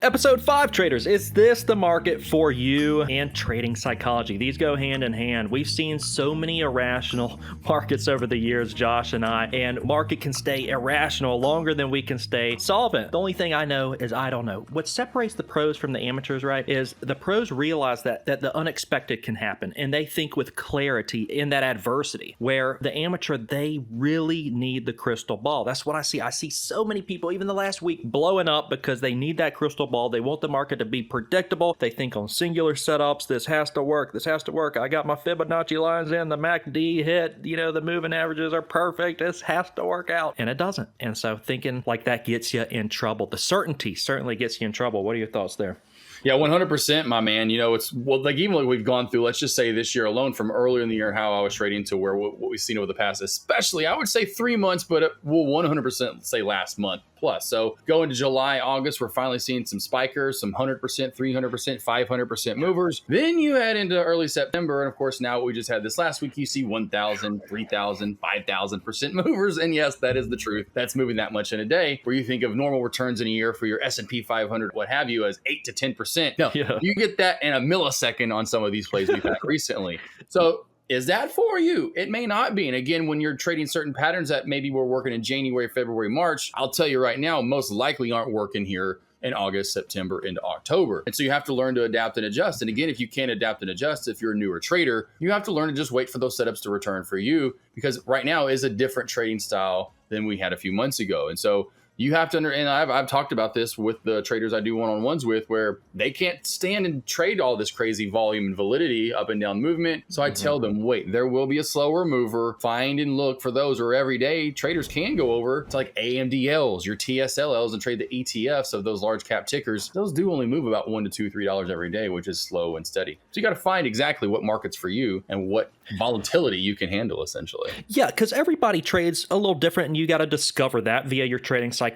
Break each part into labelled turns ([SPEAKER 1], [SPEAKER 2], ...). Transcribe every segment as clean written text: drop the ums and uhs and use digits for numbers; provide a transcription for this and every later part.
[SPEAKER 1] Episode 5, traders. Is this the market for you? And trading psychology. These go hand in hand. We've seen so many irrational markets over the years, Josh and I, and market can stay irrational longer than we can stay solvent. The only thing I know is I don't know. What separates the pros from the amateurs, right, is the pros realize that the unexpected can happen, and they think with clarity in that adversity, where the amateur, they really need the crystal ball. That's what I see. I see so many people, even the last week, blowing up because they need that crystal ball. They want the market to be predictable. They think on singular setups. This has to work. This has to work. I got my Fibonacci lines in. The MACD hit. The moving averages are perfect. This has to work out. And it doesn't. And so thinking like that gets you in trouble. The certainty certainly gets you in trouble. What are your thoughts there?
[SPEAKER 2] Yeah, 100%, my man. It's even like we've gone through, let's just say this year alone, from earlier in the year, how I was trading to where what we've seen over the past, especially I would say 3 months, but we'll 100% say last month plus. So going to July, August, we're finally seeing some spikers, some 100%, 300%, 500% movers. Then you head into early September. And of course, now what we just had this last week, you see 1,000, 3,000, 5,000% movers. And yes, that is the truth. That's moving that much in a day, where you think of normal returns in a year for your S&P 500, what have you, as 8 to 10%. No, You get that in a millisecond on some of these plays we've had recently. So is that for you? It may not be. And again, when you're trading certain patterns that maybe were working in January, February, March, I'll tell you right now, most likely aren't working here in August, September, into October. And so you have to learn to adapt and adjust. And again, if you can't adapt and adjust, if you're a newer trader, you have to learn to just wait for those setups to return for you, because right now is a different trading style than we had a few months ago. And so you have to and I've talked about this with the traders I do one-on-ones with, where they can't stand and trade all this crazy volume and validity up and down movement. So I tell them, wait, there will be a slower mover. Find and look for those. Or every day, traders can go over to like AMDLs, your TSLLs, and trade the ETFs of those large cap tickers. Those do only move about $1 to $3 every day, which is slow and steady. So you got to find exactly what market's for you and what volatility you can handle, essentially.
[SPEAKER 1] Yeah, because everybody trades a little different, and you got to discover that via your trading psychology,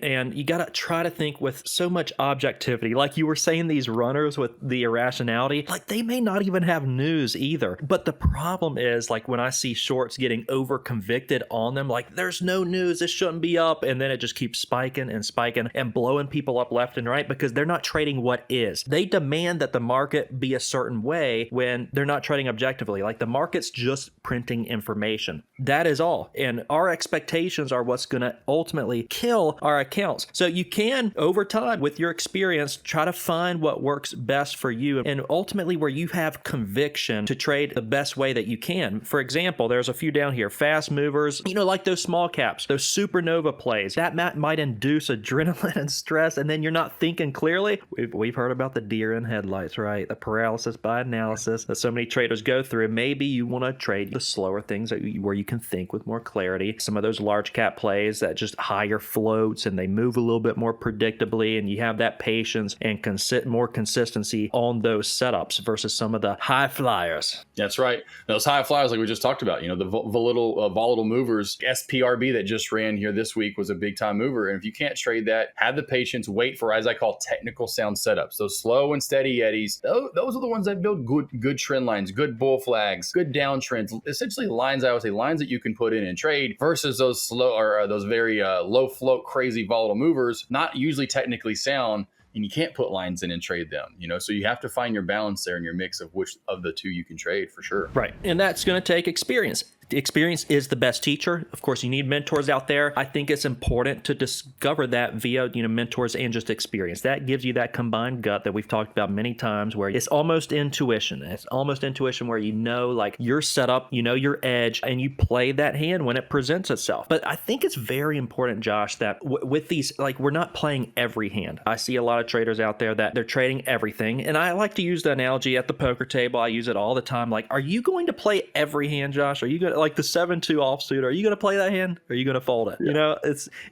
[SPEAKER 1] and you got to try to think with so much objectivity. Like you were saying, these runners with the irrationality, like they may not even have news either. But the problem is, like when I see shorts getting over convicted on them, like there's no news, this shouldn't be up, and then it just keeps spiking and blowing people up left and right because they're not trading what is. They demand that the market be a certain way when they're not trading objectively. Like the market's just printing information. That is all. And our expectations are what's going to ultimately kill our accounts. So you can, over time, with your experience, try to find what works best for you, and ultimately where you have conviction to trade the best way that you can. For example, there's a few down here, fast movers, like those small caps, those supernova plays, that might induce adrenaline and stress, and then you're not thinking clearly. We've heard about the deer in headlights, right? The paralysis by analysis that so many traders go through. Maybe you want to trade the slower things where you can think with more clarity. Some of those large cap plays that just higher floats and they move a little bit more predictably, and you have that patience and more consistency on those setups versus some of the high flyers.
[SPEAKER 2] That's right. Those high flyers, like we just talked about, the volatile movers. SPRB that just ran here this week was a big time mover. And if you can't trade that, have the patience, wait for, as I call, technical sound setups. Those slow and steady eddies. Those are the ones that build good trend lines, good bull flags, good downtrends, essentially lines, I would say, lines that you can put in and trade, versus those slow or those very low float, crazy volatile movers, not usually technically sound, and you can't put lines in and trade them, so you have to find your balance there in your mix of which of the two you can trade, for sure.
[SPEAKER 1] Right. And that's going to take experience. Experience is the best teacher. Of course, you need mentors out there. I think it's important to discover that via, mentors and just experience. That gives you that combined gut that we've talked about many times, where it's almost intuition. It's almost intuition where like your setup, your edge, and you play that hand when it presents itself. But I think it's very important, Josh, that with these, like, we're not playing every hand. I see a lot of traders out there that they're trading everything. And I like to use the analogy at the poker table. I use it all the time. Like, are you going to play every hand, Josh? Are you going to, like the 7-2 offsuit, are you going to play that hand? Or are you going to fold it?
[SPEAKER 2] Yeah.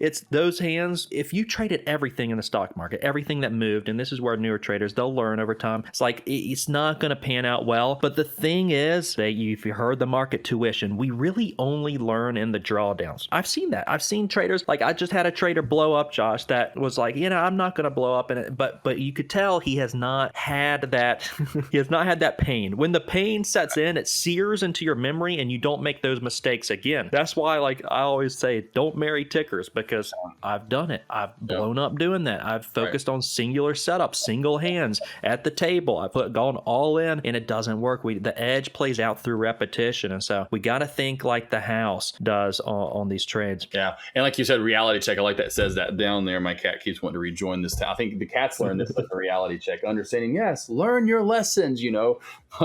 [SPEAKER 1] It's those hands. If you traded everything in the stock market, everything that moved, and this is where newer traders, they'll learn over time. It's like, it's not going to pan out well. But the thing is, if you heard the market tuition, we really only learn in the drawdowns. I've seen that. I've seen traders, like I just had a trader blow up, Josh, that was like, I'm not going to blow up in it. But you could tell he has not had that, he has not had that pain. When the pain sets in, it sears into your memory and you don't make make those mistakes again. That's why, like, I always say, don't marry tickers, because I've done it. I've blown up doing that. I've focused on singular setups, single hands at the table. I've gone all in, and it doesn't work. The edge plays out through repetition, and so we got to think like the house does on these trades.
[SPEAKER 2] Yeah, and like you said, reality check. I like that. It says that down there. My cat keeps wanting to rejoin this. I think the cats learned this with the reality check, understanding. Yes, learn your lessons.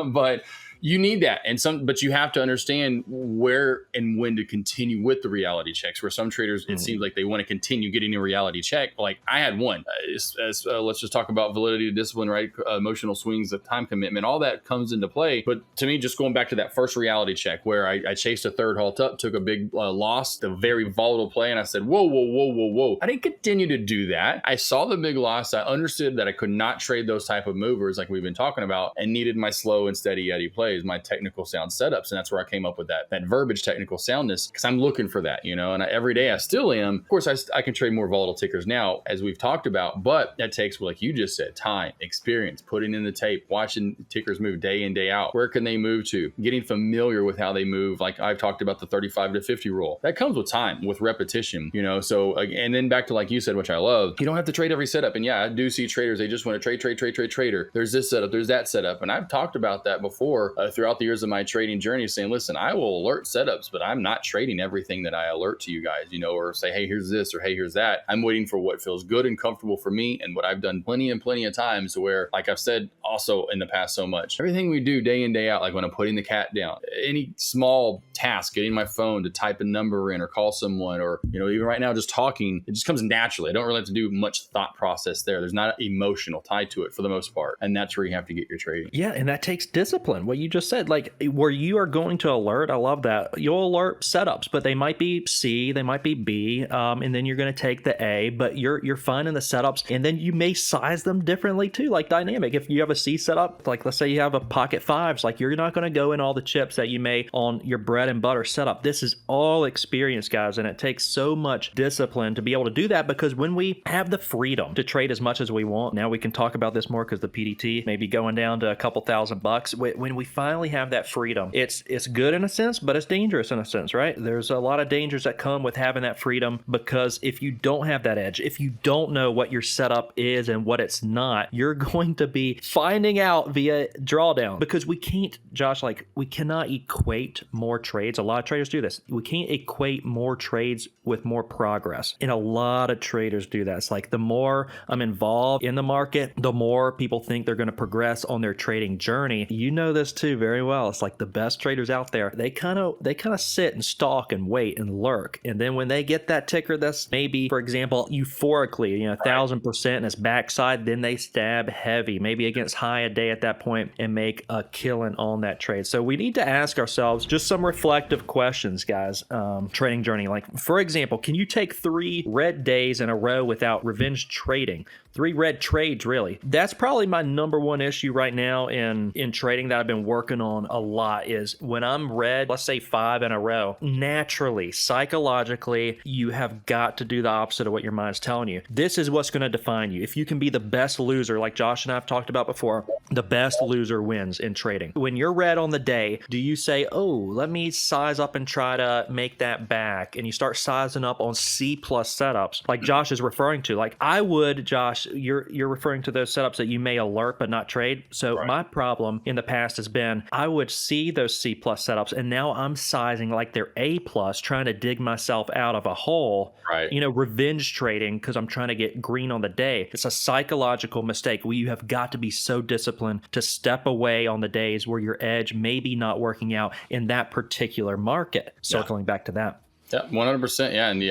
[SPEAKER 2] But you need that, but you have to understand where and when to continue with the reality checks. Where some traders, it seems like they want to continue getting a reality check. Like I had one. Let's just talk about validity of discipline, right? Emotional swings, of time commitment, all that comes into play. But to me, just going back to that first reality check where I chased a third halt up, took a big loss, the very volatile play, and I said, whoa. I didn't continue to do that. I saw the big loss. I understood that I could not trade those type of movers like we've been talking about, and needed my slow and steady Eddie plays, my technical sound setups. And that's where I came up with that verbiage, technical soundness, because I'm looking for that, and every day I still am. Of course, I can trade more volatile tickers now, as we've talked about, but that takes, like you just said, time, experience, putting in the tape, watching tickers move day in, day out. Where can they move to? Getting familiar with how they move. Like I've talked about the 35 to 50 rule. That comes with time, with repetition, so, and then back to, like you said, which I love, you don't have to trade every setup. And yeah, I do see traders, they just want to trade. There's this setup, there's that setup. And I've talked about that before throughout the years of my trading journey, saying, listen, I will alert setups, but I'm not trading everything that I alert to you guys, or say, hey, here's this, or hey, here's that. I'm waiting for what feels good and comfortable for me. And what I've done plenty of times, where, like I've said also in the past so much, everything we do day in, day out, like when I'm putting the cat down, any small task, getting my phone to type a number in or call someone, or, even right now, just talking, it just comes naturally. I don't really have to do much thought process there. There's not an emotional tie to it for the most part. And that's where you have to get your trading.
[SPEAKER 1] Yeah. And that takes discipline. What you just said, like where you are going to alert, I love that. You'll alert setups, but they might be C, they might be B, and then you're going to take the A, but you're finding the setups, and then you may size them differently too, like dynamic. If you have a C setup, like let's say you have a pocket fives, like you're not going to go in all the chips that you may on your bread and butter setup. This is all experience, guys, and it takes so much discipline to be able to do that, because when we have the freedom to trade as much as we want, now we can talk about this more because the PDT may be going down to a couple $1,000. When we finally have that freedom, it's good in a sense, but it's dangerous in a sense, right? There's a lot of dangers that come with having that freedom, because if you don't have that edge, if you don't know what your setup is and what it's not, you're going to be finding out via drawdown, because we can't, Josh, like we cannot equate more trades. A lot of traders do this. We can't equate more trades with more progress. And a lot of traders do that. It's like the more I'm involved in the market, the more people think they're going to progress on their trading journey. You know this too very well. It's like the best traders out there, they kind of sit and stalk and wait and lurk. And then when they get that ticker that's maybe, for example, euphorically, 1,000% in its backside, then they stab heavy, maybe against high a day at that point, and make a killing on that trade. So we need to ask ourselves just some reflective questions, guys. Trading journey, like for example, can you take 3 red days in a row without revenge trading? 3 red trades, really. That's probably my number one issue right now in trading that I've been working on a lot, is when I'm red, let's say 5 in a row, naturally, psychologically, you have got to do the opposite of what your mind's telling you. This is what's going to define you. If you can be the best loser, like Josh and I have talked about before, the best loser wins in trading. When you're red on the day, do you say, oh, let me size up and try to make that back? And you start sizing up on C plus setups, like Josh is referring to. Like I would, Josh, you're referring to those setups that you may alert but not trade. So my problem in the past has been I would see those C plus setups, and now I'm sizing like they're A plus, trying to dig myself out of a hole.
[SPEAKER 2] Right.
[SPEAKER 1] Revenge trading because I'm trying to get green on the day. It's a psychological mistake where you have got to be so disciplined to step away on the days where your edge may be not working out in that particular market. Circling back to that.
[SPEAKER 2] Yeah, 100%. Yeah, and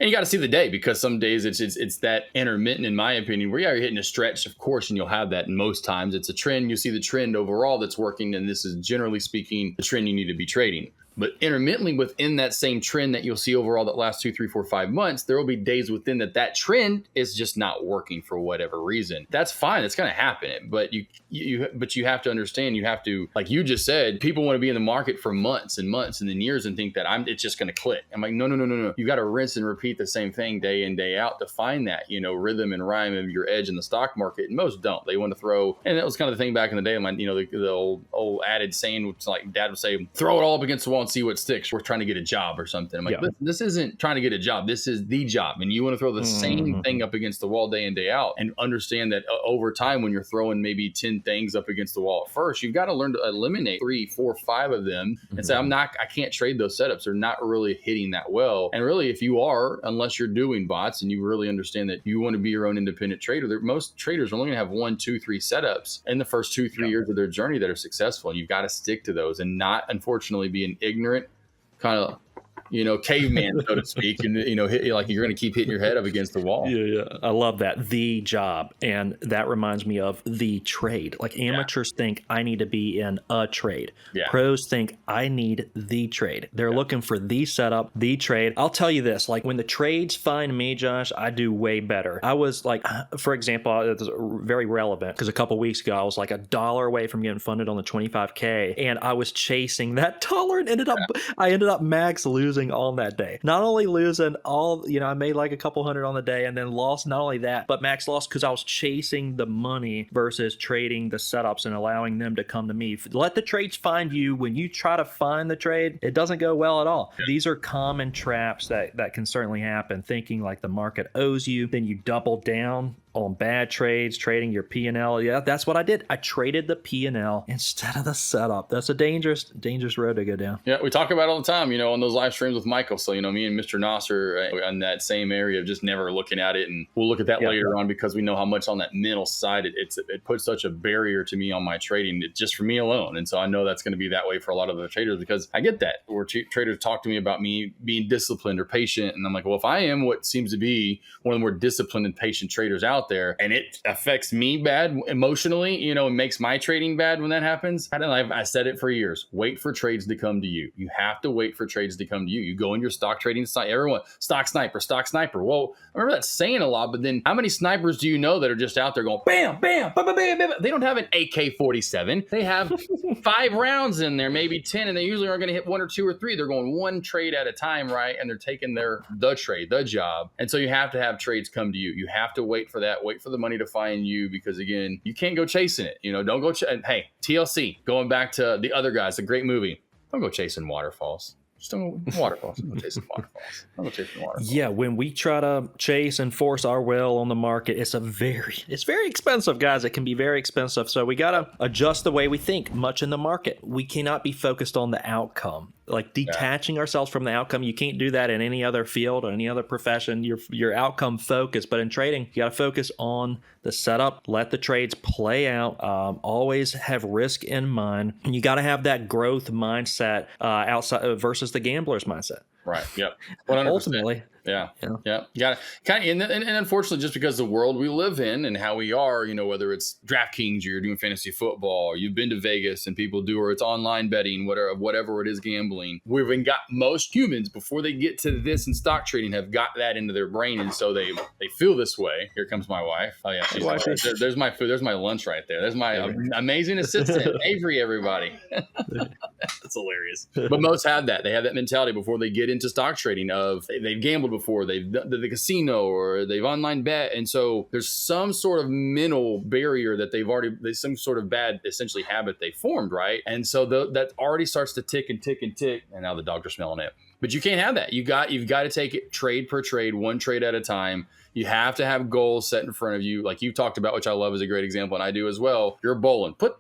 [SPEAKER 2] you got to see the day, because some days it's that intermittent, in my opinion, where you're hitting a stretch, of course, and you'll have that. And most times it's a trend. You see the trend overall that's working, and this is generally speaking the trend you need to be trading. But intermittently within that same trend that you'll see overall that last 2, 3, 4, 5 months, there will be days within that trend is just not working for whatever reason. That's fine. It's going to happen. But you have to understand, you have to, like you just said, people want to be in the market for months and months and then years and think that it's just going to click. I'm like, no. You got to rinse and repeat the same thing day in, day out to find that, rhythm and rhyme of your edge in the stock market. And most don't. They want to throw, and that was kind of the thing back in the day, the old added saying, which like dad would say, throw it all up against the wall don't see what sticks. We're trying to get a job or something. I'm like,
[SPEAKER 1] Yeah.
[SPEAKER 2] this isn't trying to get a job. This is the job. And you want to throw the same thing up against the wall day in, day out, and understand that over time, when you're throwing maybe 10 things up against the wall at first, you've got to learn to eliminate 3, 4, 5 of them and say, I can't trade those setups. They're not really hitting that well. And really, if you are, unless you're doing bots and you really understand that you want to be your own independent trader, most traders are only going to have 1, 2, 3 setups in the first 2, 3 years of their journey that are successful. And you've got to stick to those and not, unfortunately, be an ignorant kind of caveman, so to speak, and like you're going to keep hitting your head up against the wall.
[SPEAKER 1] Yeah. I love that. The job. And that reminds me of the trade. Like amateurs think I need to be in a trade.
[SPEAKER 2] Yeah.
[SPEAKER 1] Pros think I need the trade. They're looking for the setup, the trade. I'll tell you this, like when the trades find me, Josh, I do way better. I was like, for example, it's very relevant because a couple weeks ago, I was like $1 away from getting funded on the 25K, and I was chasing that dollar and I ended up max losing on that day. Not only losing all, I made like a couple hundred on the day and then lost not only that, but max lost because I was chasing the money versus trading the setups and allowing them to come to me. Let the trades find you. When you try to find the trade, it doesn't go well at all. Yeah. These are common traps that can certainly happen. Thinking like the market owes you, then you double down on bad trades, trading your P&L. Yeah, that's what I did. I traded the P&L instead of the setup. That's a dangerous road to go down.
[SPEAKER 2] Yeah, we talk about it all the time, on those live streams with Michael. So, me and Mr. Nasser in that same area of just never looking at it. And we'll look at that later on because we know how much on that mental side it puts such a barrier to me on my trading, just for me alone. And so I know that's going to be that way for a lot of the traders because I get that. Where traders talk to me about me being disciplined or patient. And I'm like, well, if I am what seems to be one of the more disciplined and patient traders out there, and it affects me bad emotionally, it makes my trading bad when that happens. I said it for years. Wait for trades to come to you. You have to wait for trades to come to you. You go in your stock trading site, everyone, stock sniper. Well, I remember that saying a lot, but then how many snipers do you know that are just out there going bam, bam, bam, bam, bam, bam? They don't have an AK-47. They have 5 rounds in there, maybe 10, and they usually aren't going to hit 1 or 2 or 3. They're going one trade at a time, right? And they're taking the trade, the job. And so you have to have trades come to you. You have to wait for that. Wait for the money to find you because, again, you can't go chasing it. Don't go. Hey, TLC, going back to the other guys, a great movie. Don't go chasing waterfalls. Just don't go waterfalls. Don't go chasing waterfalls. Don't go chasing waterfalls.
[SPEAKER 1] Yeah, when we try to chase and force our will on the market, it's very expensive, guys. It can be very expensive. So we got to adjust the way we think much in the market. We cannot be focused on the outcome. Like detaching ourselves from the outcome. You can't do that in any other field or any other profession. You're outcome focused, but in trading, you got to focus on the setup. Let the trades play out. Always have risk in mind. And you got to have that growth mindset outside versus the gambler's mindset.
[SPEAKER 2] Right. Yep. 100%.
[SPEAKER 1] Ultimately.
[SPEAKER 2] Yeah. You got to kind of, and unfortunately, just because the world we live in and how we are, whether it's DraftKings or you're doing fantasy football, or you've been to Vegas and people do, or it's online betting, whatever it is, gambling. We've got most humans before they get to this and stock trading have got that into their brain, and so they feel this way. Here comes my wife. Oh yeah, there's my food. There's my lunch right there. There's my amazing assistant, Avery. Everybody, that's hilarious. But most have that. They have that mentality before they get into stock trading of they've gambled before, they've done the casino, or they've online bet, and so there's some sort of mental barrier that there's some sort of bad essentially habit they formed, right? And so that already starts to tick and tick and tick, and now the dogs are smelling it. But you can't have that. You've got to take it trade per trade, one trade at a time. You have to have goals set in front of you, like you've talked about, which I love as a great example, and I do as well. You're bowling. Put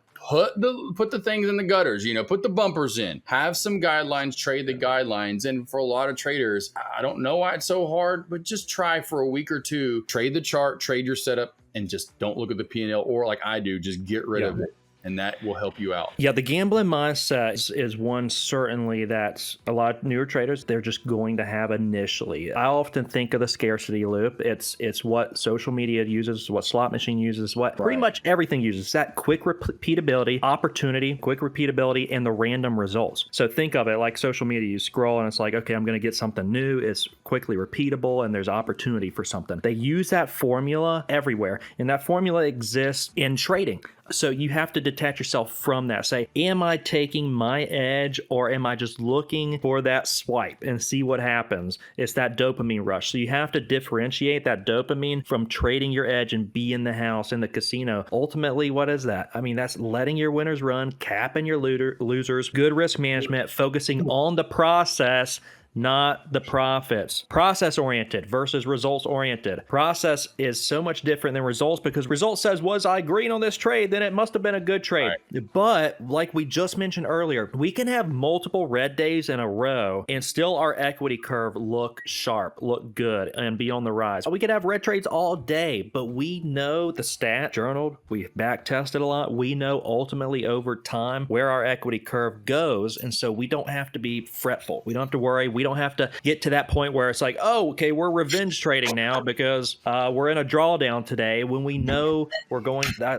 [SPEAKER 2] the things in the gutters, put the bumpers in, have some guidelines, trade the guidelines. And for a lot of traders, I don't know why it's so hard, but just try for a week or two, trade the chart, trade your setup, and just don't look at the P&L, or like I do, just get rid of it. And that will help you out. Yeah,
[SPEAKER 1] the gambling mindset is one certainly that a lot of newer traders, they're just going to have initially. I often think of the scarcity loop. It's what social media uses, what slot machine uses, what pretty much everything uses. That quick repeatability, opportunity, quick repeatability, and the random results. So think of it like social media. You scroll and it's like, okay, I'm going to get something new. It's quickly repeatable and there's opportunity for something. They use that formula everywhere, and that formula exists in trading. So you have to detach yourself from that. Say, am I taking my edge, or am I just looking for that swipe and see what happens? It's that dopamine rush. So you have to differentiate that dopamine from trading your edge and be in the house in the casino. Ultimately, what is that? I mean, that's letting your winners run, capping your losers, good risk management, focusing on the process, not the profits. Process oriented versus results oriented. Process is so much different than results, because results says, was I green on this trade? Then it must have been a good trade. Right. But like we just mentioned earlier, we can have multiple red days in a row and still our equity curve look sharp, look good, and be on the rise. We could have red trades all day, but we know the stat journaled, we've back tested a lot. We know ultimately over time where our equity curve goes. And so we don't have to be fretful. We don't have to worry. We don't have to get to that point where it's like, oh, okay, we're revenge trading now because we're in a drawdown today, when we know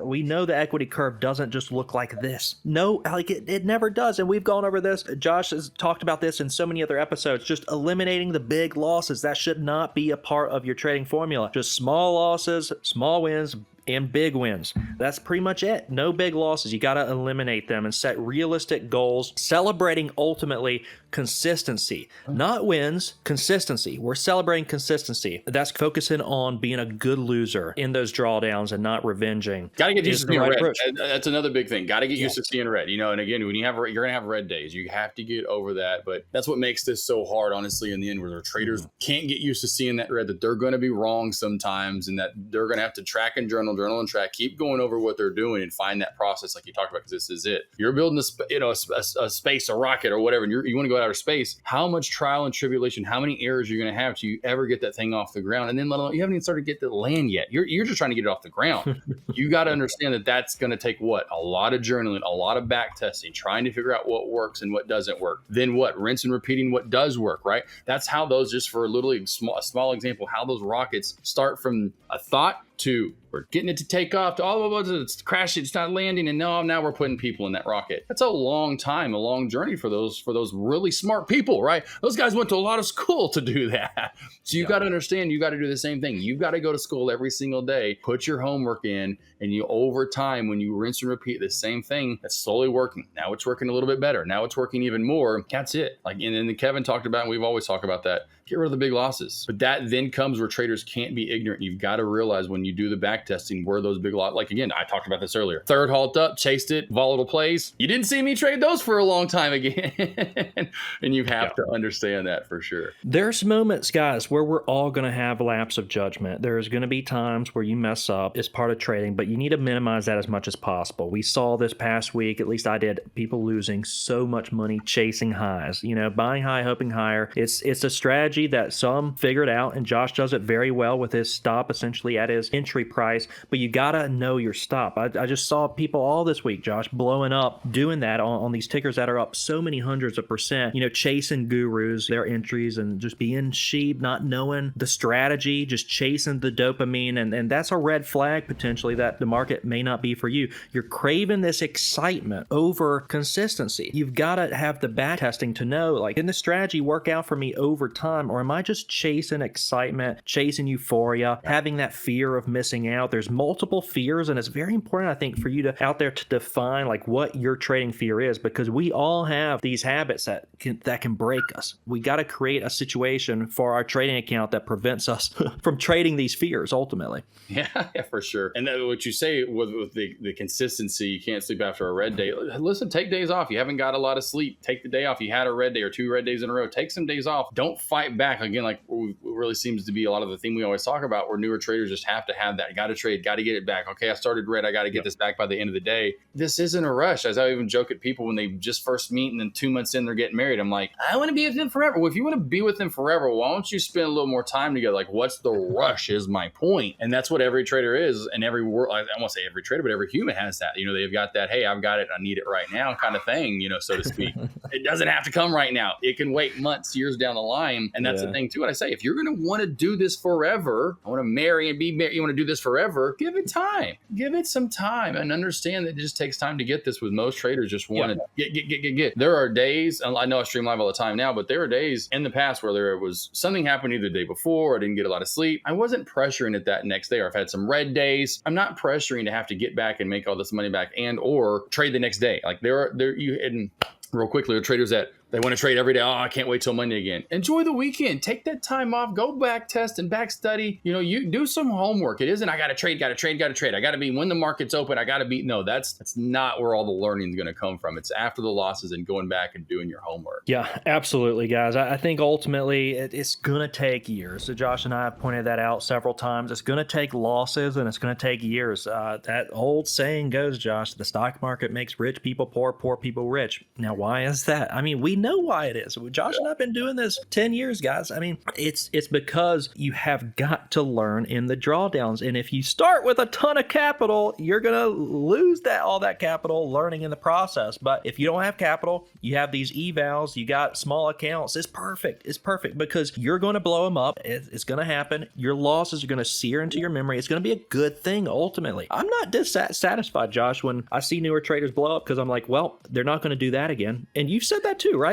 [SPEAKER 1] we know the equity curve doesn't just look like this. No, like it never does. And we've gone over this. Josh has talked about this in so many other episodes, just eliminating the big losses. That should not be a part of your trading formula. Just small losses, small wins, and big wins. That's pretty much it. No big losses. You got to eliminate them and set realistic goals, celebrating ultimately consistency, not wins, consistency. We're celebrating consistency. That's focusing on being a good loser in those drawdowns and not revenging.
[SPEAKER 2] Got to get used to seeing red. That's another big thing. Got to get used to seeing red. And again, when you're going to have red days, you have to get over that. But that's what makes this so hard, honestly, in the end, where the traders can't get used to seeing that red, that they're going to be wrong sometimes, and that they're going to have to track and journal and track, keep going over what they're doing and find that process like you talked about, because this is it. You're building a space, a rocket or whatever, and you want to go out of space. How much trial and tribulation, how many errors you're going to have to you ever get that thing off the ground? And then let alone, you haven't even started to get the land yet. You're just trying to get it off the ground. You got to understand that that's going to take what? A lot of journaling, a lot of back testing, trying to figure out what works and what doesn't work. Then what? Rinse and repeating what does work, right? That's how those, just for a small example, how those rockets start from a thought to we're getting it to take off to it's crashing, it's not landing, and now we're putting people in that rocket. That's a long time, a long journey for those really smart people, right? Those guys went to a lot of school to do that. So you got to understand, you got to do the same thing. You've got to go to school every single day, put your homework in, and you over time, when you rinse and repeat the same thing, that's slowly working. Now it's working a little bit better. Now it's working even more. That's it. Like, and then Kevin talked about, and we've always talked about that. Get rid of the big losses. But that then comes where traders can't be ignorant. You've got to realize when you do the back testing where those big losses, like again, I talked about this earlier. Third halt up, chased it, volatile plays. You didn't see me trade those for a long time again. And you have to understand that for sure.
[SPEAKER 1] There's moments, guys, where we're all going to have a lapse of judgment. There's going to be times where you mess up. It's part of trading, but you need to minimize that as much as possible. We saw this past week, at least I did, people losing so much money chasing highs. Buying high, hoping higher. It's a strategy that some figured out, and Josh does it very well with his stop essentially at his entry price, but you gotta know your stop. I just saw people all this week, Josh, blowing up doing that on these tickers that are up so many hundreds of percent, chasing gurus, their entries, and just being sheep, not knowing the strategy, just chasing the dopamine, and that's a red flag potentially that the market may not be for you. You're craving this excitement over consistency. You've got to have the back testing to know, like, can the strategy work out for me over time, or am I just chasing excitement, chasing euphoria, having that fear of missing out? There's multiple fears, and it's very important, I think, for you to out there to define like what your trading fear is, because we all have these habits that can break us. We got to create a situation for our trading account that prevents us from trading these fears ultimately.
[SPEAKER 2] Yeah, for sure. And what you say with the consistency, you can't sleep after a red day. Listen, take days off. You haven't got a lot of sleep. Take the day off. You had a red day or 2 red days in a row. Take some days off. Don't fight back. Again, like really seems to be a lot of the thing we always talk about, where newer traders just have to have that. Got to trade, got to get it back. Okay, I started red. I got to get this back by the end of the day. This isn't a rush. As I even joke at people when they just first meet and then 2 months in, they're getting married. I'm like, I want to be with them forever. Well, if you want to be with them forever, why don't you spend a little more time together? Like, what's the rush is my point. And that's what every trader is. And every world, I won't say every trader, but every human has that. They've got that, hey, I've got it, I need it right now kind of thing, so to speak. It doesn't have to come right now. It can wait months, years down the line. And that's the thing too. What I say, if you're going to want to do this forever, I want to marry and be married, you want to do this forever, give it time. Give it some time and understand that it just takes time to get this. With most traders just want to get. There are days, I know I stream live all the time now, but there are days in the past where there was something happened either the day before, I didn't get a lot of sleep. I wasn't pressuring it that next day, or I've had some red days. I'm not pressuring to have to get back and make all this money back and or trade the next day. Like and real quickly, there are traders that they want to trade every day. Oh, I can't wait till Monday again. Enjoy the weekend. Take that time off. Go back test and back study. You do some homework. It isn't I got to trade. I got to be when the market's open. I got to be. No, that's not where all the learning is going to come from. It's after the losses and going back and doing your homework.
[SPEAKER 1] Yeah, absolutely, guys. I think ultimately it's going to take years. So Josh and I have pointed that out several times. It's going to take losses and it's going to take years. That old saying goes, Josh, the stock market makes rich people poor, poor people rich. Now, why is that? I mean, we know why it is. Josh and I have been doing this 10 years, guys. I mean, it's because you have got to learn in the drawdowns. And if you start with a ton of capital, you're going to lose all that capital learning in the process. But if you don't have capital, you have these evals, you got small accounts, it's perfect. It's perfect because you're going to blow them up. It's going to happen. Your losses are going to sear into your memory. It's going to be a good thing ultimately. I'm not dissatisfied, Josh, when I see newer traders blow up because I'm like, well, they're not going to do that again. And you've said that too, right?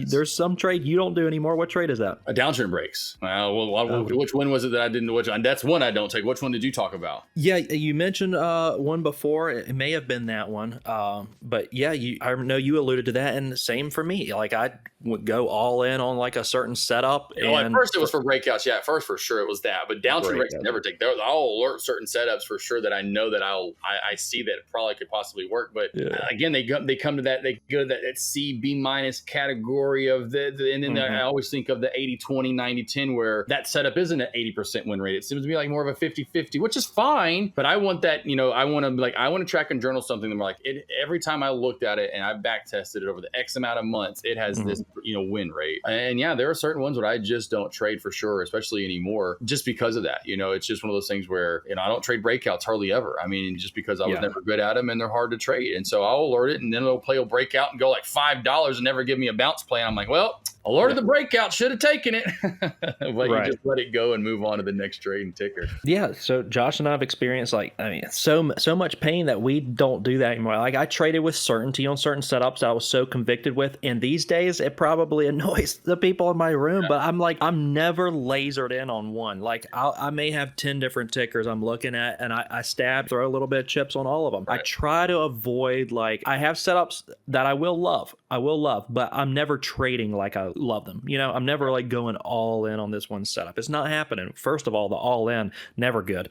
[SPEAKER 1] There's some trade you don't do anymore. What trade is that?
[SPEAKER 2] A downtrend breaks. Which one was it that I didn't? That's one I don't take. Which one did you talk about?
[SPEAKER 1] Yeah, you mentioned one before. It may have been that one. But yeah, I know you alluded to that, and same for me. Like I would go all in on like a certain setup.
[SPEAKER 2] At first it was for breakouts. Yeah, at first for sure it was that. But downtrend breaks I never take. I'll alert certain setups for sure that I know that I see that it probably could possibly work. But again, they come to that. They go to that C, B minus category of and then I always think of the 80-20, 90-10 where that setup isn't an 80% win rate. It seems to be like more of a 50-50, which is fine. But I want that, I want to track and journal something that like every time I looked at it and I back tested it over the X amount of months, it has this, win rate. And yeah, there are certain ones that I just don't trade for sure, especially anymore, just because of that. It's just one of those things where, I don't trade breakouts hardly ever. I mean, just because I was never good at them and they're hard to trade. And so I'll alert it and then it'll break out and go like $5 and never give me a bounce play. And I'm like, well, alerted the breakout, should have taken it. But you just let it go and move on to the next trade and ticker. Yeah.
[SPEAKER 1] So Josh and I have experienced so much pain that we don't do that anymore. Like I traded with certainty on certain setups that I was so convicted with. And these days it probably annoys the people in my room, but I'm never lasered in on one. Like I may have 10 different tickers I'm looking at and I throw a little bit of chips on all of them. Right. I try to avoid I have setups that I will love, but I'm never trading like I love them. I'm never going all in on this one setup. It's not happening. First of all, the all in, never good.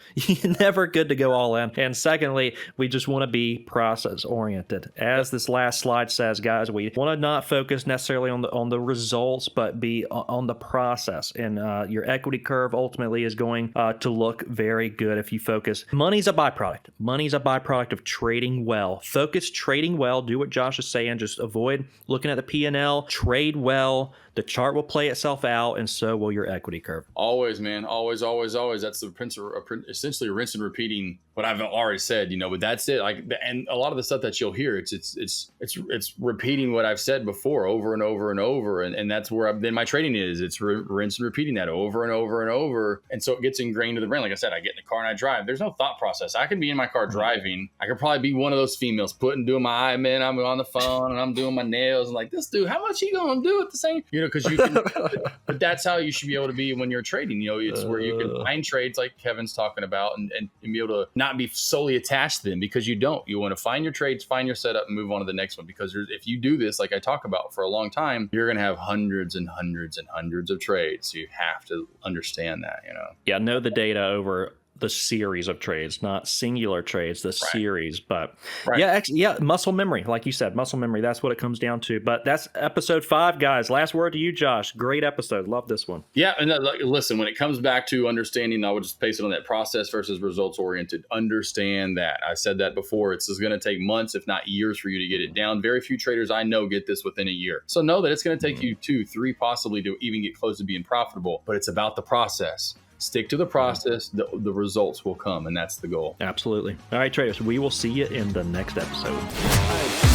[SPEAKER 1] Never good to go all in. And secondly, we just want to be process oriented. As this last slide says, guys, we want to not focus necessarily on the results, but be on the process. And your equity curve ultimately is going to look very good if you focus. Money's a byproduct. Money's a byproduct of trading well. Focus trading well. Do what Josh is saying. Just avoid looking at the P&L. Trade well. The chart will play itself out, and so will your equity curve.
[SPEAKER 2] Always, man. Always, always, always. That's the principle, essentially rinse and repeating what I've already said, but that's it. And a lot of the stuff that you'll hear, it's repeating what I've said before over and over and over. And that's where then my trading is. It's rinse and repeating that over and over and over. And so it gets ingrained to the brain. Like I said, I get in the car and I drive. There's no thought process. I can be in my car driving. I could probably be one of those females doing my eye, man. I'm on the phone and I'm doing my nails and like, this dude, how much he gonna do at the same? Because you can, but that's how you should be able to be when you're trading. It's where you can find trades like Kevin's talking about and be able to not be solely attached to them, because you don't. You want to find your trades, find your setup, and move on to the next one. Because if you do this, like I talk about for a long time, you're going to have hundreds and hundreds and hundreds of trades. So you have to understand that,
[SPEAKER 1] Yeah, know the data over the series of trades, not singular trades, the series. But muscle memory, like you said, muscle memory, that's what it comes down to. But that's episode 5, guys. Last word to you, Josh. Great episode. Love this one.
[SPEAKER 2] Yeah. And listen, when it comes back to understanding, I would just paste it on that process versus results oriented. Understand that. I said that before. It's going to take months, if not years, for you to get it down. Very few traders I know get this within a year. So know that it's going to take you 2, 3, possibly to even get close to being profitable. But it's about the process. Stick to the process, the results will come, and that's the goal.
[SPEAKER 1] Absolutely. All right, traders, we will see you in the next episode.